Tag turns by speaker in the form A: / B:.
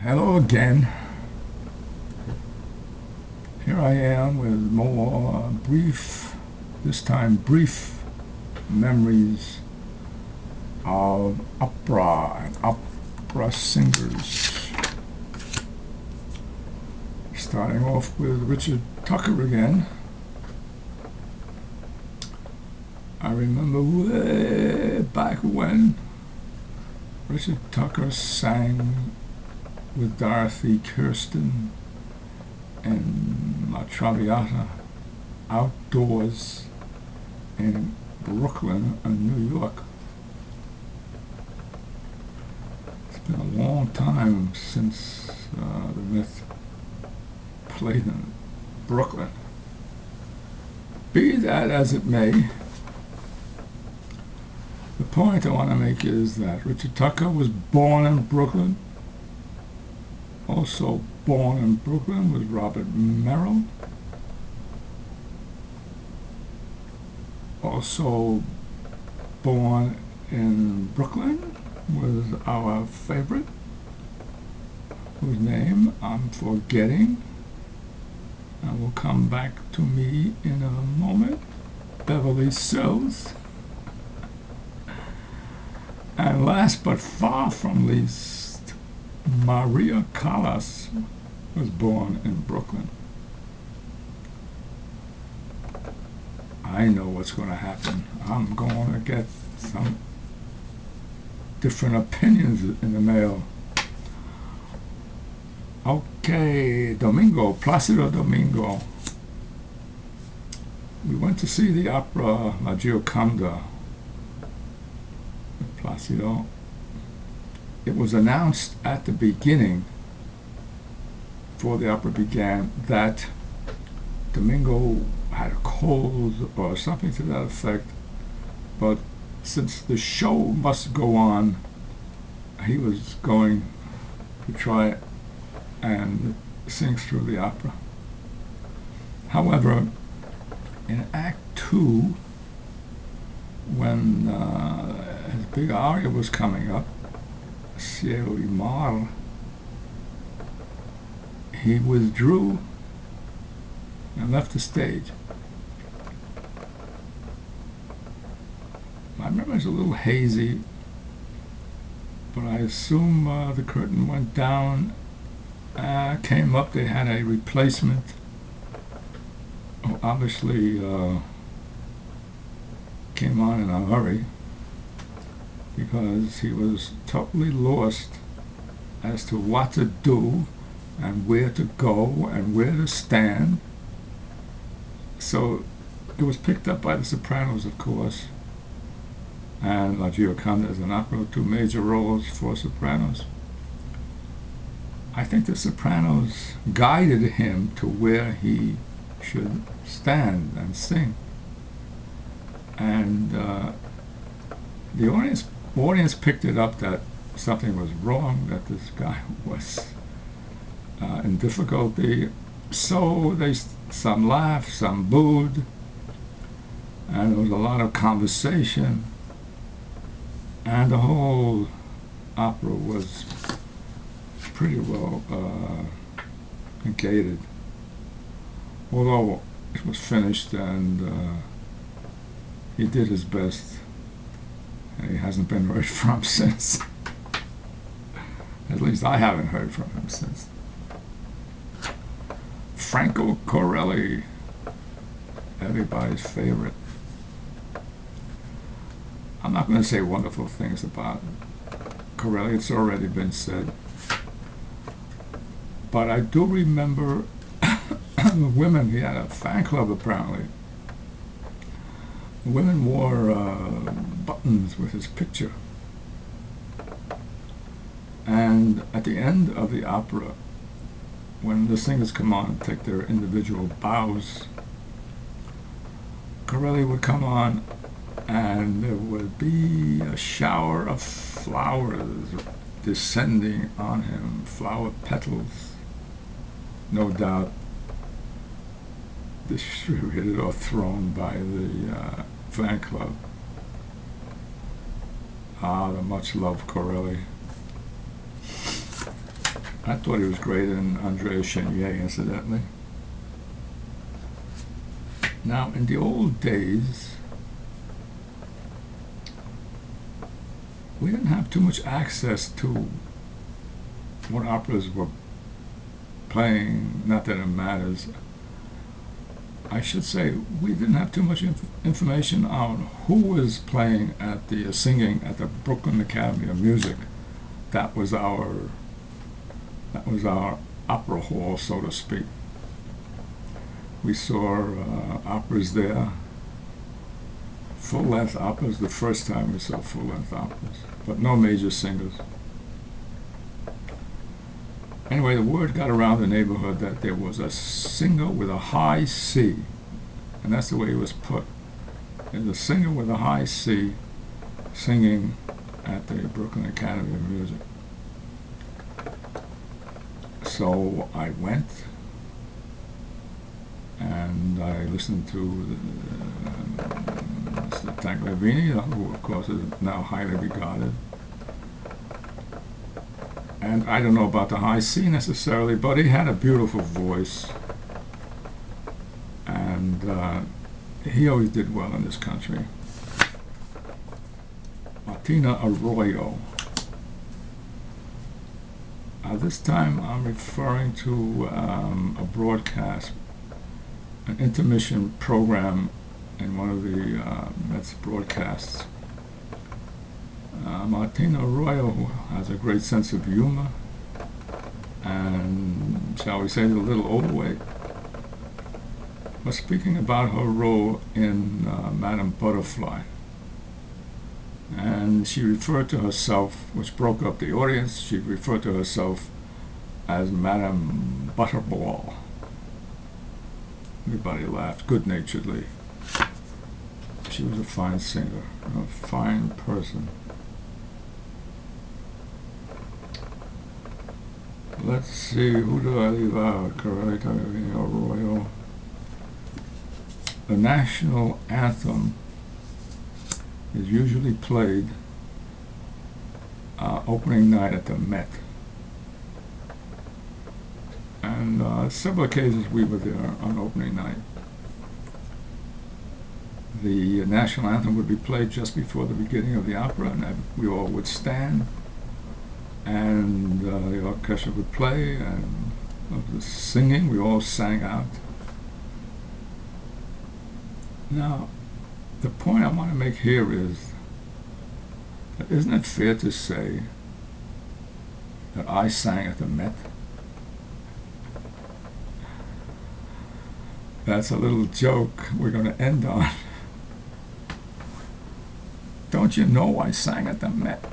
A: Hello again. Here I am with more this time brief memories of opera and opera singers. Starting off with Richard Tucker again. I remember way back when Richard Tucker sang with Dorothy Kirsten and La Traviata outdoors in Brooklyn and New York. It's been a long time since the Myth played in Brooklyn. Be that as it may, the point I want to make is that Richard Tucker was born in Brooklyn. Also born in Brooklyn was Robert Merrill. Also born in Brooklyn was our favorite, whose name I'm forgetting and will come back to me in a moment, Beverly Sills. And last but far from least, Maria Callas was born in Brooklyn. I know what's going to happen. I'm going to get some different opinions in the mail. Okay, Placido Domingo. We went to see the opera La Gioconda with Placido. It was announced at the beginning, before the opera began, that Domingo had a cold or something to that effect, but since the show must go on, he was going to try and sing through the opera. However, in Act 2, when his big aria was coming up, Cielo y Mar, he withdrew and left the stage. My memory is a little hazy, but I assume the curtain went down, came up, they had a replacement. Obviously came on in a hurry because he was totally lost as to what to do and where to go and where to stand. So it was picked up by the sopranos, of course, and La Gioconda is an opera with two major roles for sopranos. I think the sopranos guided him to where he should stand and sing, and the audience picked it up that something was wrong, that this guy was in difficulty. So some laughed, some booed, and there was a lot of conversation, and the whole opera was pretty well gated. Although it was finished and he did his best, and he hasn't been heard from since. At least I haven't heard from him since. Franco Corelli, everybody's favorite. I'm not going to say wonderful things about Corelli, it's already been said. But I do remember the women, he had a fan club apparently. The women wore buttons with his picture. And at the end of the opera, when the singers come on and take their individual bows, Corelli would come on and there would be a shower of flowers descending on him, flower petals, no doubt distributed or thrown by the fan club. The much loved Corelli. I thought he was greater than Andrea Chenier, incidentally. Now, in the old days, we didn't have too much access to what operas were playing. Not that it matters. I should say we didn't have too much information on who was playing at the singing at the Brooklyn Academy of Music. That was our opera hall, so to speak. We saw operas there, full-length operas. The first time we saw full-length operas, but no major singers. Anyway, the word got around the neighborhood that there was a singer with a high C, and that's the way it was put. There's a singer with a high C singing at the Brooklyn Academy of Music. So I went and I listened to Mr. Tagliavini, who of course is now highly regarded. And I don't know about the high C necessarily, but he had a beautiful voice. And he always did well in this country. Martina Arroyo. This time I'm referring to a broadcast, an intermission program in one of the Mets broadcasts. Martina Arroyo, who has a great sense of humor and, shall we say, a little overweight, was speaking about her role in Madame Butterfly. And she referred to herself, which broke up the audience, she referred to herself as Madame Butterball. Everybody laughed good-naturedly. She was a fine singer, a fine person. Let's see, who do I leave out? Arroyo. The national anthem is usually played opening night at the Met. And several occasions we were there on opening night. The national anthem would be played just before the beginning of the opera, and we all would stand, and the orchestra would play, and of the singing, we all sang out. Now, the point I want to make here is that isn't it fair to say that I sang at the Met? That's a little joke we're going to end on. Don't you know I sang at the Met?